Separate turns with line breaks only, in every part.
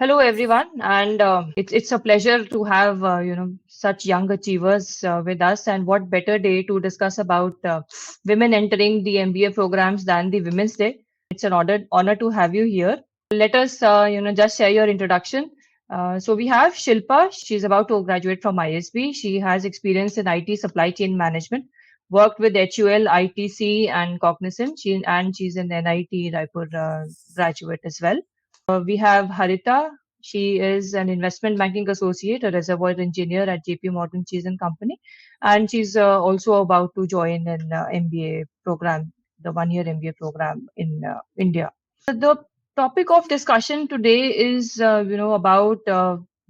Hello, everyone, and it's a pleasure to have such young achievers with us. And what better day to discuss about women entering the MBA programs than the Women's Day? It's an honor to have you here. Let us just share your introduction. So we have Shilpa. She's about to graduate from ISB. She has experience in IT supply chain management. Worked with HUL, ITC, and Cognizant. She's an NIT Raipur graduate as well. We have Harita. She is an investment banking associate, a reservoir engineer at JP Morgan Chase and Company, and she's also about to join an MBA program, the one-year MBA program in India. The topic of discussion today is, about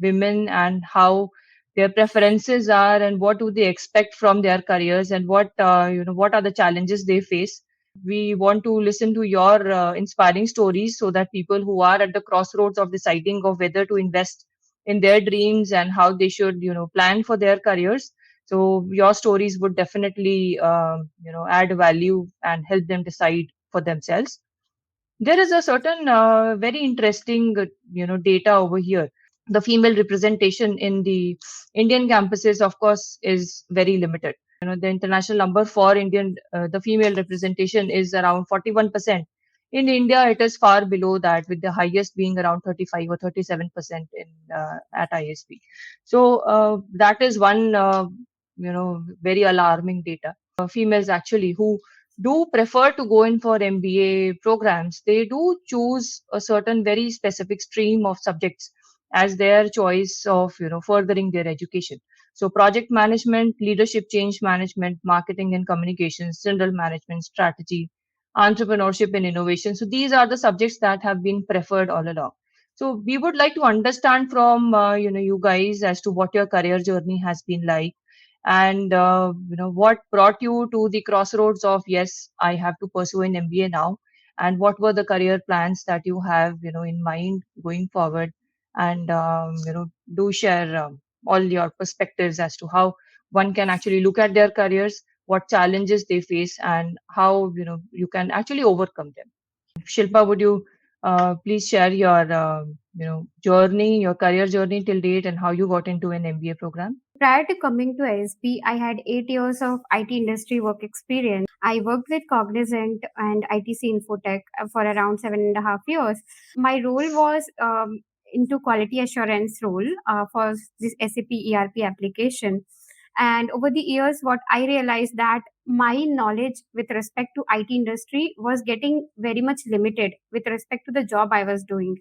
women and how their preferences are, and what do they expect from their careers, and what are the challenges they face. We want to listen to your inspiring stories so that people who are at the crossroads of deciding of whether to invest in their dreams and how they should, plan for their careers. So your stories would definitely, add value and help them decide for themselves. There is a certain very interesting, data over here. The female representation in the Indian campuses, of course, is very limited. The international number for the female representation is around 41%. In India, it is far below that, with the highest being around 35 or 37% in at ISB. So that is one, very alarming data. Females actually who do prefer to go in for MBA programs, they do choose a certain very specific stream of subjects as their choice of furthering their education. So project management, leadership change management, marketing and communications, general management, strategy, entrepreneurship and innovation. So these are the subjects that have been preferred all along. So we would like to understand from you guys as to what your career journey has been like, and what brought you to the crossroads of, yes, I have to pursue an MBA now, and what were the career plans that you have in mind going forward. And do share all your perspectives as to how one can actually look at their careers, what challenges they face, and how you can actually overcome them. Shilpa, would you please share your journey, your career journey till date, and how you got into an MBA program?
Prior to coming to ISB, I had 8 years of IT industry work experience. I worked with Cognizant and ITC Infotech for around 7.5 years. My role was into quality assurance role for this SAP ERP application. And over the years, what I realized that my knowledge with respect to IT industry was getting very much limited with respect to the job I was doing.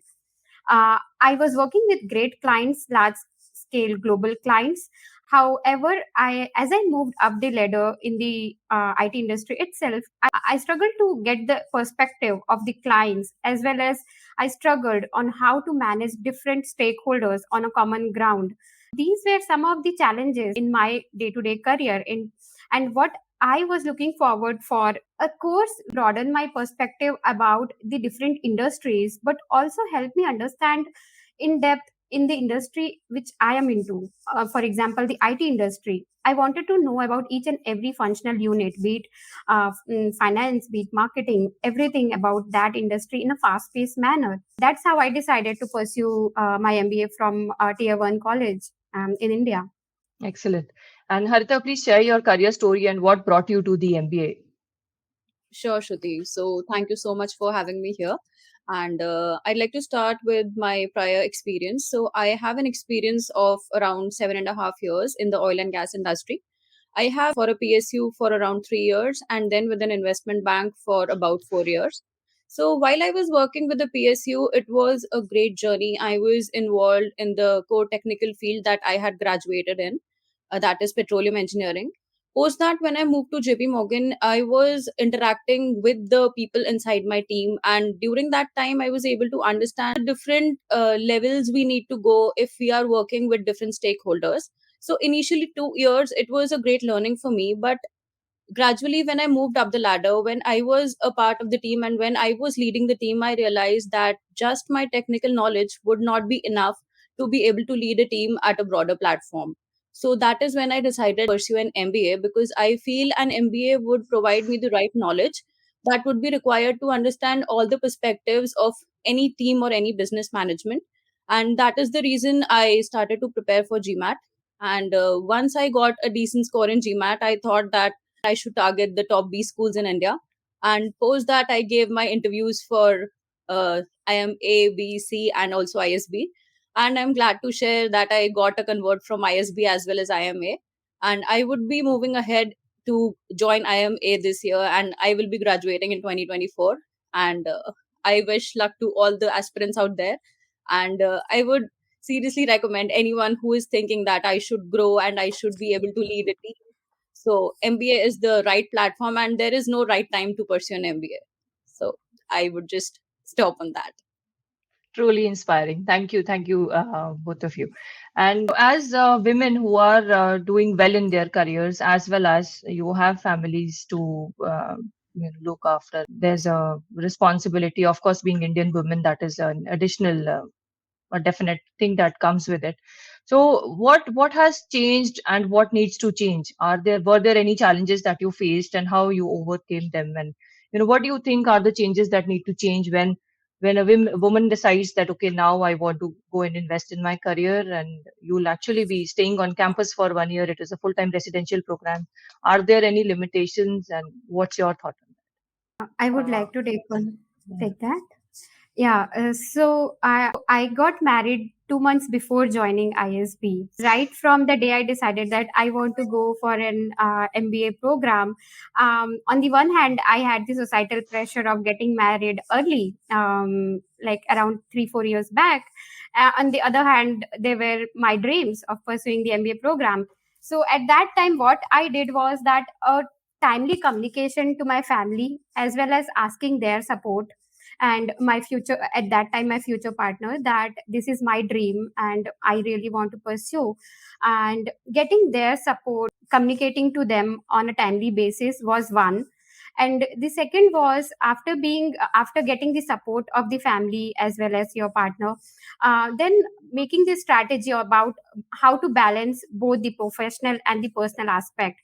I was working with great clients, large scale global clients. However, as I moved up the ladder in the IT industry itself, I struggled to get the perspective of the clients, as well as I struggled on how to manage different stakeholders on a common ground. These were some of the challenges in my day-to-day career. And what I was looking forward for a course broaden my perspective about the different industries, but also help me understand in depth in the industry which I am into. For example, the IT industry. I wanted to know about each and every functional unit, be it finance, be it marketing, everything about that industry in a fast paced manner. That's how I decided to pursue my MBA from Tier 1 college in India.
Excellent. And Harita, please share your career story and what brought you to the MBA.
Sure, Shruti. So thank you so much for having me here. And I'd like to start with my prior experience. So I have an experience of around 7.5 years in the oil and gas industry. I have for a PSU for around 3 years, and then with an investment bank for about 4 years. So while I was working with the PSU, it was a great journey. I was involved in the core technical field that I had graduated in, that is petroleum engineering. Post that, when I moved to JP Morgan, I was interacting with the people inside my team. And during that time, I was able to understand different levels we need to go if we are working with different stakeholders. So initially 2 years, it was a great learning for me. But gradually, when I moved up the ladder, when I was a part of the team and when I was leading the team, I realized that just my technical knowledge would not be enough to be able to lead a team at a broader platform. So that is when I decided to pursue an MBA, because I feel an MBA would provide me the right knowledge that would be required to understand all the perspectives of any team or any business management. And that is the reason I started to prepare for GMAT. And once I got a decent score in GMAT, I thought that I should target the top B schools in India. And post that, I gave my interviews for IMA, B, C, and also ISB. And I'm glad to share that I got a convert from ISB as well as IMA. And I would be moving ahead to join IMA this year, and I will be graduating in 2024. And I wish luck to all the aspirants out there. And I would seriously recommend anyone who is thinking that I should grow and I should be able to lead a team. So MBA is the right platform, and there is no right time to pursue an MBA. So I would just stop on that.
Truly inspiring. Thank you, both of you. And as women who are doing well in their careers, as well as you have families to look after, there's a responsibility. Of course, being Indian women, that is an additional, a definite thing that comes with it. So, what has changed and what needs to change? Were there any challenges that you faced, and how you overcame them? And what do you think are the changes that need to change when a woman decides that, okay, now I want to go and invest in my career, and you'll actually be staying on campus for 1 year. It is a full-time residential program. Are there any limitations, and what's your thought on
I would
that?
like to
Yeah.
take that. Yeah, so I got married 2 months before joining ISB. Right from the day I decided that I want to go for an MBA program, on the one hand, I had the societal pressure of getting married early, like around 3-4 years back. On the other hand, they were my dreams of pursuing the MBA program. So at that time, what I did was that a timely communication to my family as well as asking their support and my future at that time my future partner that this is my dream and I really want to pursue, and getting their support, communicating to them on a timely basis was one. And the second was after getting the support of the family as well as your partner, then making the strategy about how to balance both the professional and the personal aspect.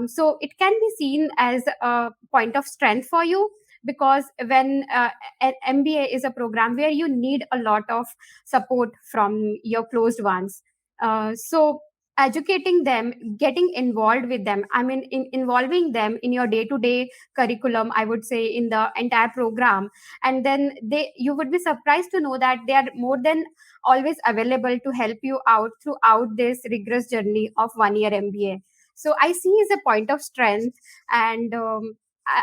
So it can be seen as a point of strength for you, because when an MBA is a program where you need a lot of support from your closed ones. So educating them, getting involved with them, I mean, involving them in your day to day curriculum, I would say, in the entire program. And then you would be surprised to know that they are more than always available to help you out throughout this rigorous journey of 1 year MBA. So I see as a point of strength. And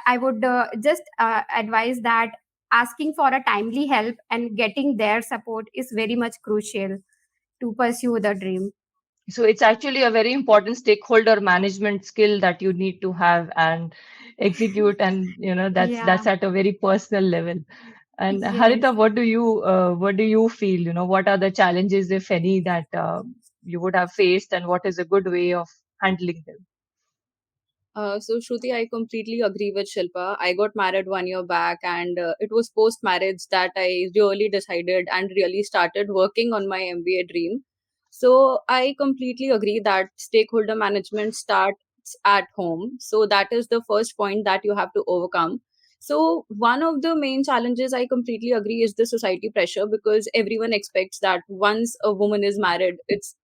I would just advise that asking for a timely help and getting their support is very much crucial to pursue the dream.
So it's actually a very important stakeholder management skill that you need to have and execute, and that's
Yeah.
at a very personal level. And
Yes.
Harita, what do you feel? What are the challenges, if any, that you would have faced, and what is a good way of handling them?
So Shruti, I completely agree with Shilpa. I got married 1 year back, and it was post marriage that I really decided and really started working on my MBA dream. So I completely agree that stakeholder management starts at home. So that is the first point that you have to overcome. So one of the main challenges, I completely agree, is the society pressure, because everyone expects that once a woman is married, it's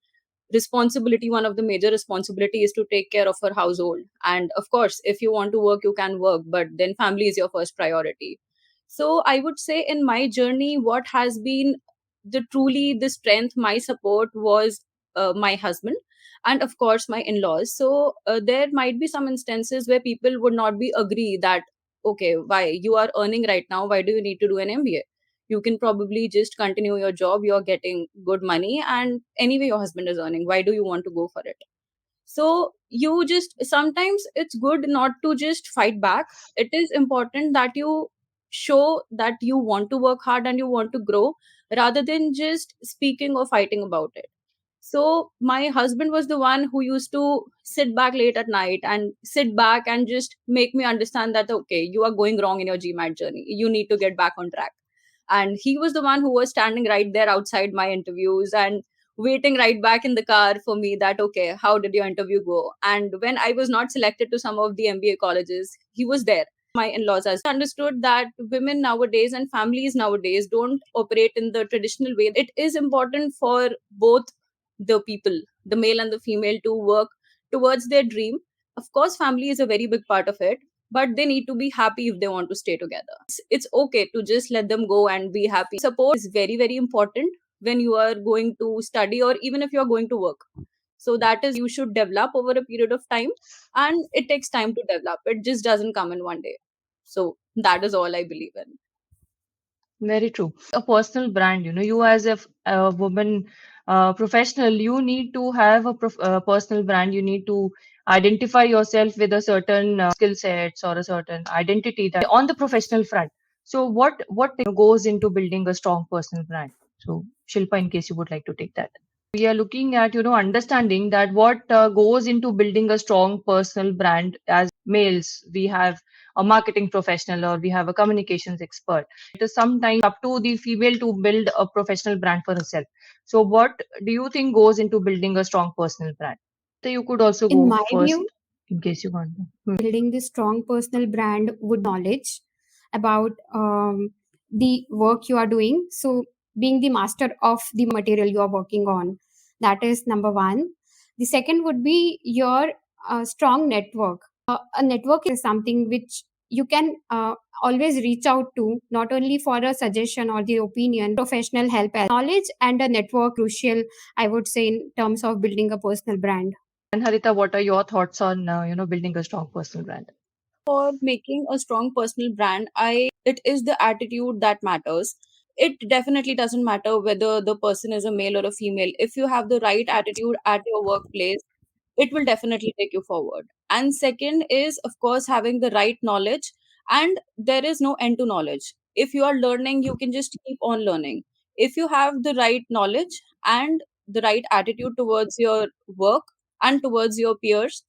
responsibility, one of the major responsibility is to take care of her household. And of course, if you want to work, you can work, but then family is your first priority. So I would say in my journey, what has been the strength, my support was my husband, and of course my in-laws. So there might be some instances where people would not be agree that, okay, why you are earning right now, why do you need to do an MBA? You can probably just continue your job, you're getting good money, and anyway your husband is earning, why do you want to go for it? So you just, sometimes it's good not to just fight back. It is important that you show that you want to work hard and you want to grow, rather than just speaking or fighting about it. So my husband was the one who used to sit back late at night and sit back and just make me understand that, okay, you are going wrong in your GMAT journey, you need to get back on track. And he was the one who was standing right there outside my interviews and waiting right back in the car for me, that, okay, how did your interview go? And when I was not selected to some of the MBA colleges, he was there. my in-laws as understood that women nowadays and families nowadays don't operate in the traditional way. It is important for both the people, the male and the female, to work towards their dream. Of course, family is a very big part of it, but they need to be happy if they want to stay together. It's okay to just let them go and be happy. Support is very, very important when you are going to study or even if you are going to work. So that is you should develop over a period of time, and it takes time to develop. It just doesn't come in one day. So that is all I believe in.
Very true. A personal brand, you as a woman professional, you need to have a personal brand. You need to identify yourself with a certain skill sets or a certain identity that on the professional front. So what goes into building a strong personal brand? So Shilpa, in case you would like to take that. We are looking at understanding that what goes into building a strong personal brand. As males, we have a marketing professional or we have a communications expert. It is sometimes up to the female to build a professional brand for herself. So what do you think goes into building a strong personal brand? So you could also
In
go
my
first
view,
in case you want.
building this strong personal brand would knowledge about the work you are doing. So, being the master of the material you are working on, that is number one. The second would be your strong network. A network is something which you can always reach out to, not only for a suggestion or the opinion, professional help. As knowledge and a network crucial, I would say, in terms of building a personal brand.
And Harita, what are your thoughts on building a strong personal brand?
For making a strong personal brand, I it is the attitude that matters. It definitely doesn't matter whether the person is a male or a female. If you have the right attitude at your workplace, it will definitely take you forward. And second is, of course, having the right knowledge. And there is no end to knowledge. If you are learning, you can just keep on learning. If you have the right knowledge and the right attitude towards your work and towards your peers,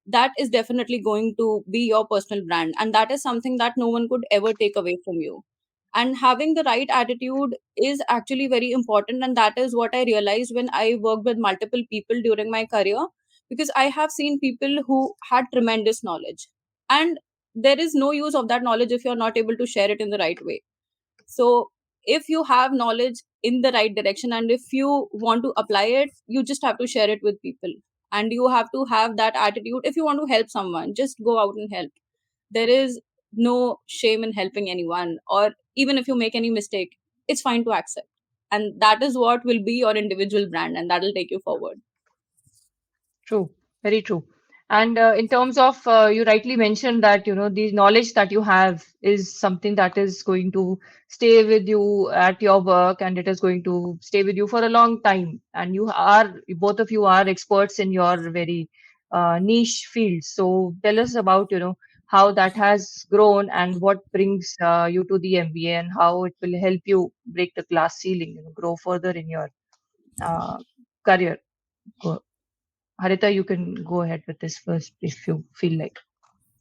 that is definitely going to be your personal brand. And that is something that no one could ever take away from you. And having the right attitude is actually very important. And that is what I realized when I worked with multiple people during my career, because I have seen people who had tremendous knowledge, and there is no use of that knowledge if you're not able to share it in the right way. So if you have knowledge in the right direction and if you want to apply it, you just have to share it with people. And you have to have that attitude. If you want to help someone, just go out and help. There is no shame in helping anyone, or even if you make any mistake, it's fine to accept. And that is what will be your individual brand, and that will take you forward.
True, very true. And in terms of, you rightly mentioned that, the knowledge that you have is something that is going to stay with you at your work and it is going to stay with you for a long time. And both of you are experts in your very niche field. So tell us about, how that has grown and what brings you to the MBA and how it will help you break the glass ceiling, grow further in your uh, career. Harita, you can go ahead with this first if you feel like.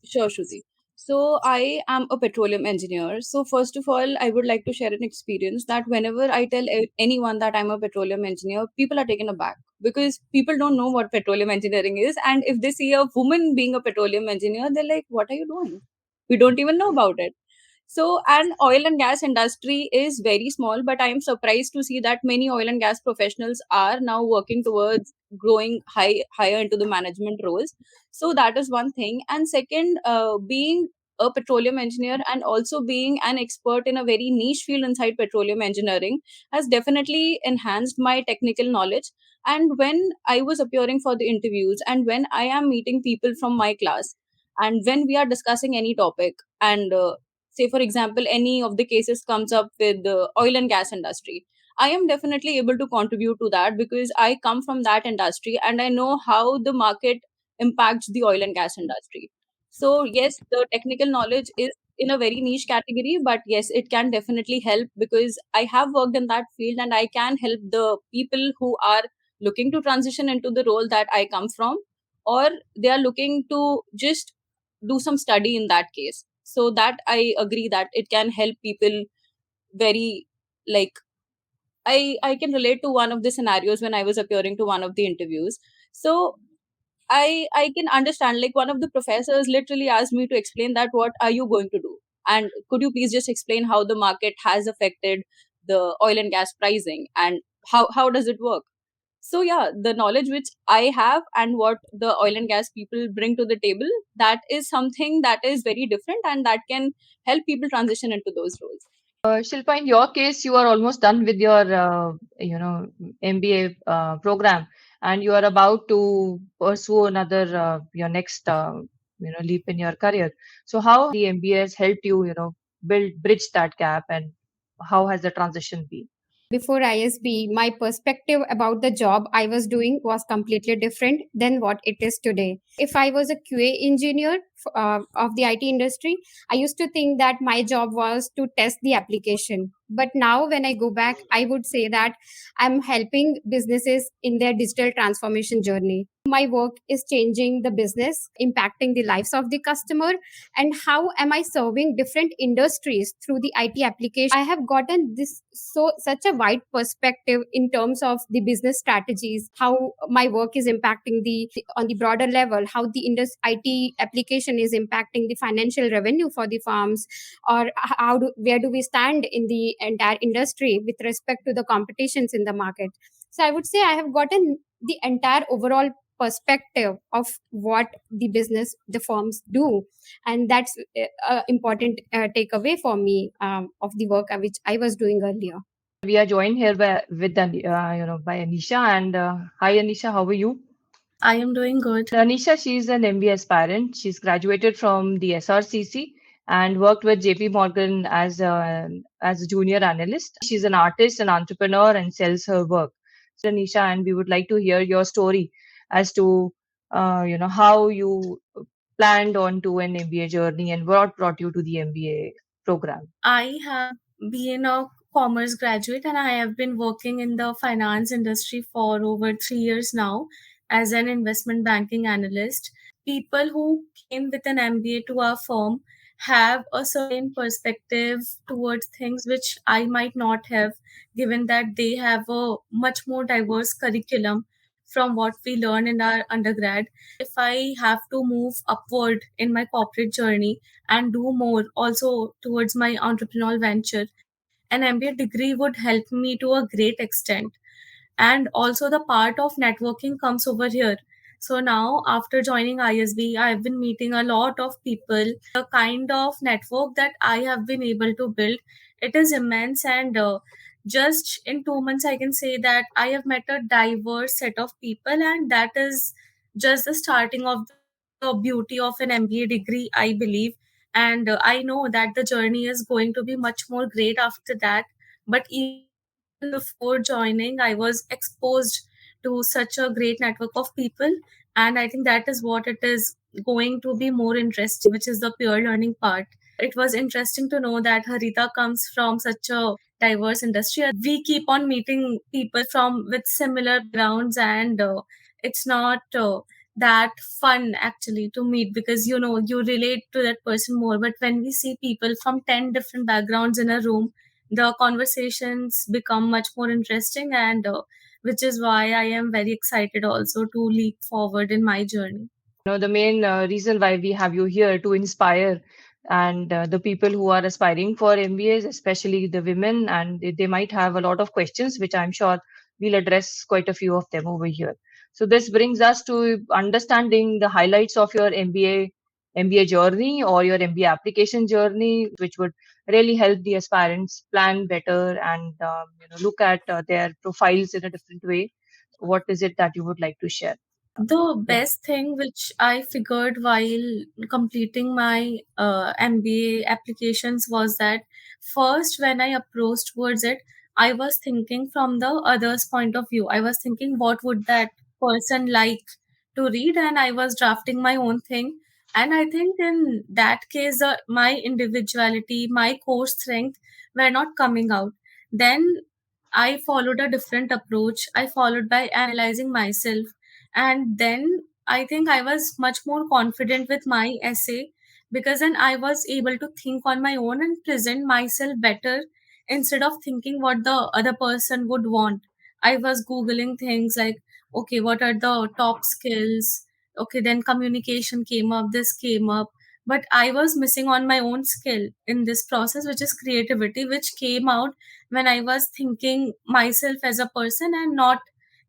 Sure, Shruti. So I am a petroleum engineer. So first of all, I would like to share an experience that whenever I tell anyone that I'm a petroleum engineer, people are taken aback because people don't know what petroleum engineering is. And if they see a woman being a petroleum engineer, they're like, "What are you doing? We don't even know about it." So, an oil and gas industry is very small, but I am surprised to see that many oil and gas professionals are now working towards growing higher into the management roles. So that is one thing. And second, being a petroleum engineer and also being an expert in a very niche field inside petroleum engineering has definitely enhanced my technical knowledge. And when I was appearing for the interviews and when I am meeting people from my class and when we are discussing any topic, and say for example any of the cases comes up with the oil and gas industry, I am definitely able to contribute to that because I come from that industry and I know how the market impacts the oil and gas industry. So yes, the technical knowledge is in a very niche category, but yes, it can definitely help because I have worked in that field and I can help the people who are looking to transition into the role that I come from, or they are looking to just do some study in that case. So that I agree that it can help people very, like, I can relate to one of the scenarios when I was appearing to one of the interviews. So I can understand. Like one of the professors literally asked me to explain that what are you going to do, and could you please just explain how the market has affected the oil and gas pricing, and how does it work? So yeah, the knowledge which I have and what the oil and gas people bring to the table, that is something that is very different and that can help people transition into those roles.
Shilpa, in your case, you are almost done with your, MBA program, and you are about to pursue another, your next, leap in your career. So, how the MBA has helped you, bridge that gap, and how has the transition been?
Before ISB, my perspective about the job I was doing was completely different than what it is today. If I was a QA engineer of the IT industry, I used to think that my job was to test the application. But now, when I go back, I would say that I'm helping businesses in their digital transformation journey. My work is changing the business, impacting the lives of the customer, and how am I serving different industries through the IT application. I have gotten this such a wide perspective in terms of the business strategies, how my work is impacting the on the broader level, how the IT application is impacting the financial revenue for the firms, or where do we stand in the entire industry with respect to the competitions in the market. So I would say I have gotten the entire overall perspective of what the business the firms do, and that's a important takeaway for me of the work which I was doing earlier.
We are joined here by Anisha, and hi Anisha, how are you?
I am doing good.
Anisha, she's an MBA aspirant. She's graduated from the SRCC and worked with JP Morgan as a junior analyst. She's an artist, an entrepreneur, and sells her work. So, Anisha, and we would like to hear your story as to how you planned on to an MBA journey and what brought you to the MBA program.
I have been a commerce graduate and I have been working in the finance industry for over 3 years now as an investment banking analyst. People who came with an MBA to our firm have a certain perspective towards things which I might not have, given that they have a much more diverse curriculum from what we learn in our undergrad. If I have to move upward in my corporate journey and do more also towards my entrepreneurial venture, an MBA degree would help me to a great extent. And also, the part of networking comes over here. So now, after joining ISB, I've been meeting a lot of people. The kind of network that I have been able to build, it is immense. And just in 2 months, I can say that I have met a diverse set of people, and that is just the starting of the beauty of an MBA degree, I believe. And I know that the journey is going to be much more great after that. But even before joining, I was exposed to such a great network of people. And I think that is what it is going to be more interesting, which is the peer learning part. It was interesting to know that Harita comes from such a diverse industry. We keep on meeting people from with similar backgrounds, and it's not that fun actually to meet, because you relate to that person more. But when we see people from 10 different backgrounds in a room, the conversations become much more interesting, and which is why I am very excited also to leap forward in my journey.
The main reason why we have you here to inspire and the people who are aspiring for MBAs, especially the women, and they might have a lot of questions, which I'm sure we'll address quite a few of them over here. So this brings us to understanding the highlights of your MBA journey or your MBA application journey, which would really help the aspirants plan better and look at their profiles in a different way. What is it that you would like to share?
The
Yeah.
best thing which I figured while completing my MBA applications was that first, when I approached towards it, I was thinking from the other's point of view. I was thinking, what would that person like to read? And I was drafting my own thing. And I think in that case, my individuality, my core strength were not coming out. Then I followed a different approach. I followed by analyzing myself, and then I think I was much more confident with my essay, because then I was able to think on my own and present myself better instead of thinking what the other person would want. I was googling things like, okay, what are the top skills Okay, then communication came up, this came up, but I was missing on my own skill in this process, which is creativity, which came out when I was thinking myself as a person and not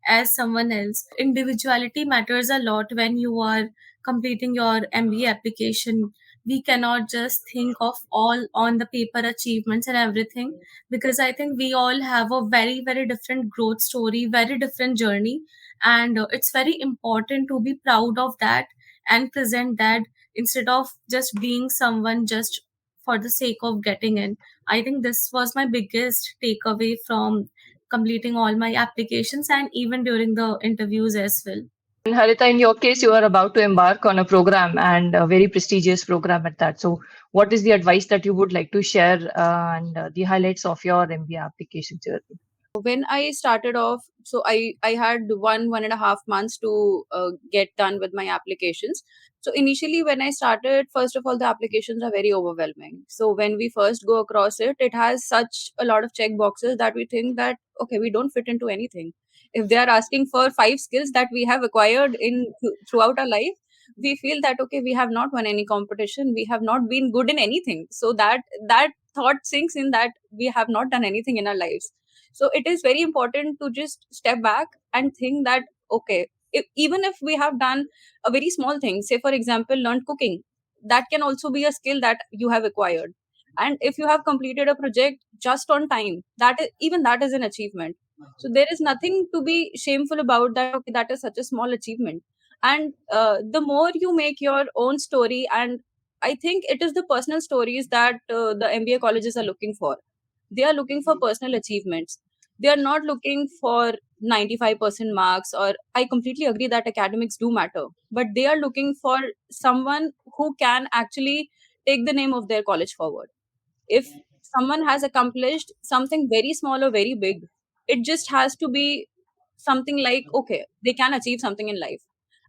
as someone else. Individuality matters a lot when you are completing your MBA application. We cannot just think of all on the paper achievements and everything, because I think we all have a very, very different growth story, very different journey. And it's very important to be proud of that and present that, instead of just being someone just for the sake of getting in. I think this was my biggest takeaway from completing all my applications and even during the interviews as well.
And Harita, in your case, you are about to embark on a program and a very prestigious program at that. So, what is the advice that you would like to share and the highlights of your MBA application journey?
When I started off, so I had 1.5 months to get done with my applications. So initially, when I started, first of all, the applications are very overwhelming. So when we first go across it, it has such a lot of check boxes that we think that okay, we don't fit into anything. If they are asking for 5 skills that we have acquired throughout our life, we feel that okay, we have not won any competition, we have not been good in anything. So that thought sinks in that we have not done anything in our lives. So it is very important to just step back and think that okay, even if we have done a very small thing, say for example learned cooking, that can also be a skill that you have acquired. And if you have completed a project just on time, even that is an achievement. So there is nothing to be shameful about that. Okay, that is such a small achievement. And the more you make your own story, and I think it is the personal stories that the MBA colleges are looking for. They are looking for personal achievements. They are not looking for 95% marks, or I completely agree that academics do matter, but they are looking for someone who can actually take the name of their college forward. If someone has accomplished something very small or very big, it just has to be something like okay, they can achieve something in life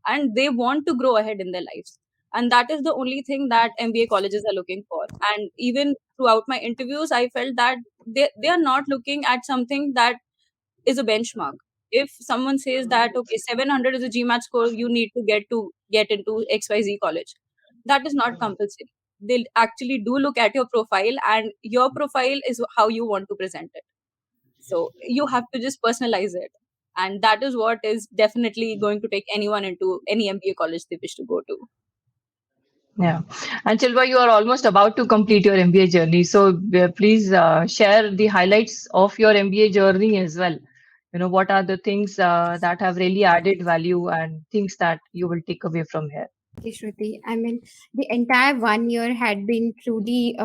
and they want to grow ahead in their lives. And that is the only thing that MBA colleges are looking for. And even throughout my interviews, I felt that they are not looking at something that is a benchmark. If someone says that okay, 700 is a GMAT score you need to get into XYZ college, that is not compulsory. They actually do look at your profile, and your profile is how you want to present it. So you have to just personalize it. And that is what is definitely going to take anyone into any MBA college they wish to go to.
Yeah. And Chilva, you are almost about to complete your MBA journey. So please share the highlights of your MBA journey as well. What are the things that have really added value and things that you will take away from here?
Okay, Shruti. I mean, the entire 1 year had been truly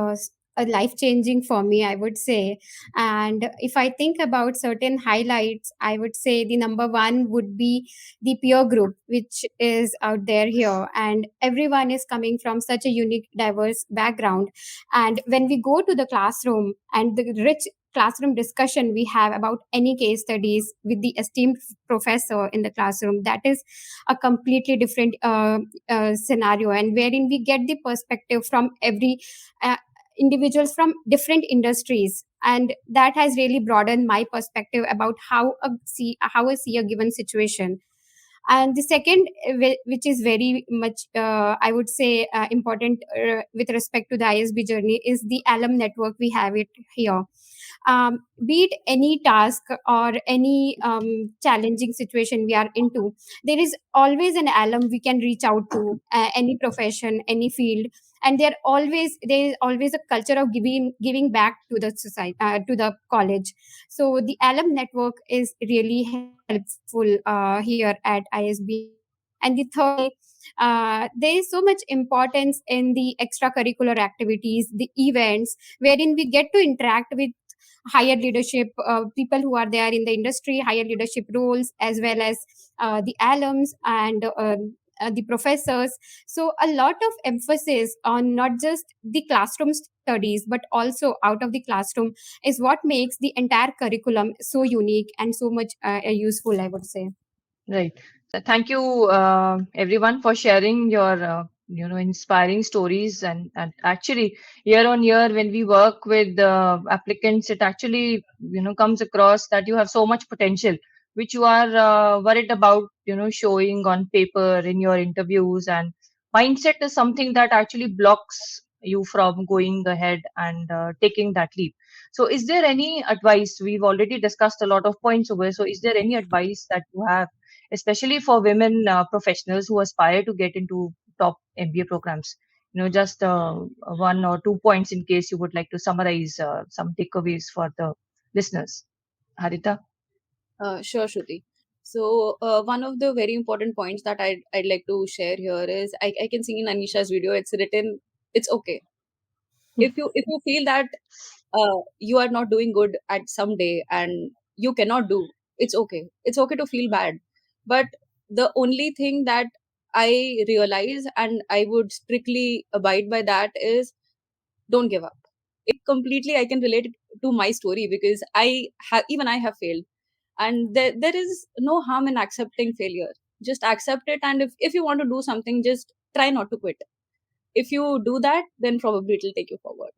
life changing for me, I would say. And if I think about certain highlights, I would say the number one would be the peer group, which is out there here. And everyone is coming from such a unique, diverse background. And when we go to the classroom and the rich classroom discussion we have about any case studies with the esteemed professor in the classroom, that is a completely different scenario, and wherein we get the perspective from every uh, individuals from different industries, and that has really broadened my perspective about how I see a given situation. And the second, which is very much I would say important with respect to the ISB journey, is the alum network we have it here. Be it any task or any challenging situation we are into, there is always an alum we can reach out to, any profession, any field. And there is always a culture of giving back to the society, to the college. So the alum network is really helpful here at ISB. And the third, there is so much importance in the extracurricular activities, the events, wherein we get to interact with higher leadership people who are there in the industry, higher leadership roles, as well as the alums and the professors. So a lot of emphasis on not just the classroom studies but also out of the classroom is what makes the entire curriculum so unique and so much useful, I would say.
Right. So thank you, everyone, for sharing your, inspiring stories. And actually, year on year, when we work with applicants, it actually, comes across that you have so much potential, which you are worried about, showing on paper in your interviews. And mindset is something that actually blocks you from going ahead and taking that leap. So, is there any advice? We've already discussed a lot of points over. So, is there any advice that you have, especially for women professionals who aspire to get into top MBA programs? Just one or two points in case you would like to summarize some takeaways for the listeners. Harita?
Sure, Shruti. So one of the very important points that I'd like to share here is I can see in Anisha's video it's written, it's okay. If you feel that you are not doing good at some day and you cannot do, it's okay. It's okay to feel bad. But the only thing that I realize and I would strictly abide by that is don't give up. It completely I can relate it to my story because even I have failed, and there is no harm in accepting failure. Just accept it, and if you want to do something, just try not to quit. If you do that, then probably it will take you forward.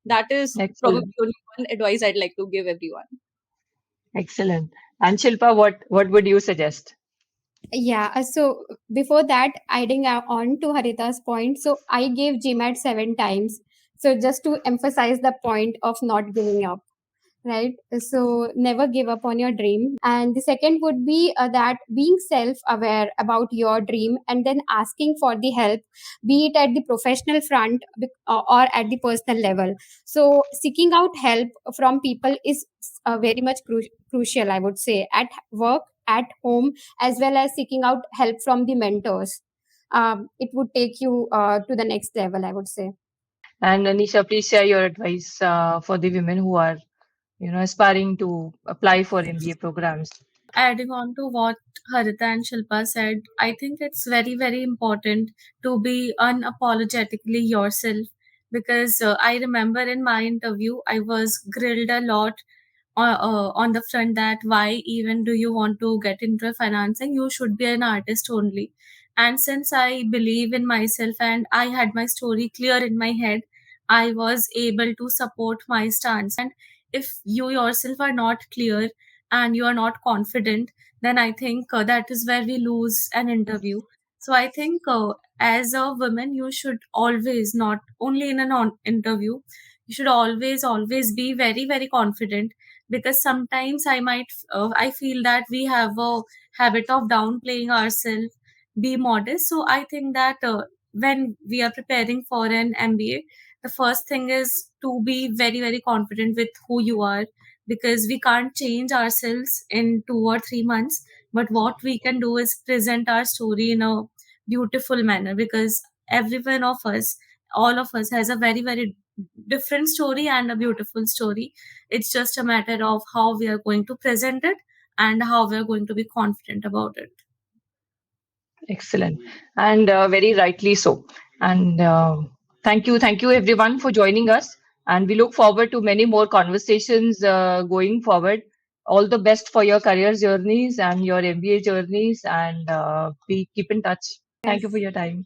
That is probably
Excellent.
only one advice I'd like to give everyone.
Excellent. And Shilpa, what would you suggest?
Yeah, so before that, adding on to Harita's point, so I gave GMAT 7 times. So just to emphasize the point of not giving up, right? So never give up on your dream. And the second would be that being self aware about your dream and then asking for the help, be it at the professional front or at the personal level. So seeking out help from people is very much crucial, I would say, at work, at home, as well as seeking out help from the mentors. It would take you to the next level, I would say.
And Anisha, please share your advice for the women who are, aspiring to apply for MBA programs.
Adding on to what Harita and Shilpa said, I think it's very, very important to be unapologetically yourself because I remember in my interview, I was grilled a lot on the front that why even do you want to get into financing? You should be an artist only. And since I believe in myself and I had my story clear in my head, I was able to support my stance. And if you yourself are not clear and you are not confident, then I think that is where we lose an interview. So I think as a woman, you should always, not only in an interview, you should always be very, very confident because sometimes I feel that we have a habit of downplaying ourselves, be modest. So I think that when we are preparing for an MBA, the first thing is to be very, very confident with who you are because we can't change ourselves in 2 or 3 months. But what we can do is present our story in a beautiful manner because every one of us, all of us, has a very, very different story and a beautiful story. It's just a matter of how we are going to present it and how we are going to be confident about it.
Excellent. And very rightly so. And thank you everyone for joining us. And we look forward to many more conversations going forward. All the best for your career journeys and your MBA journeys. And we keep in touch. Thank you for
Yes.
your time.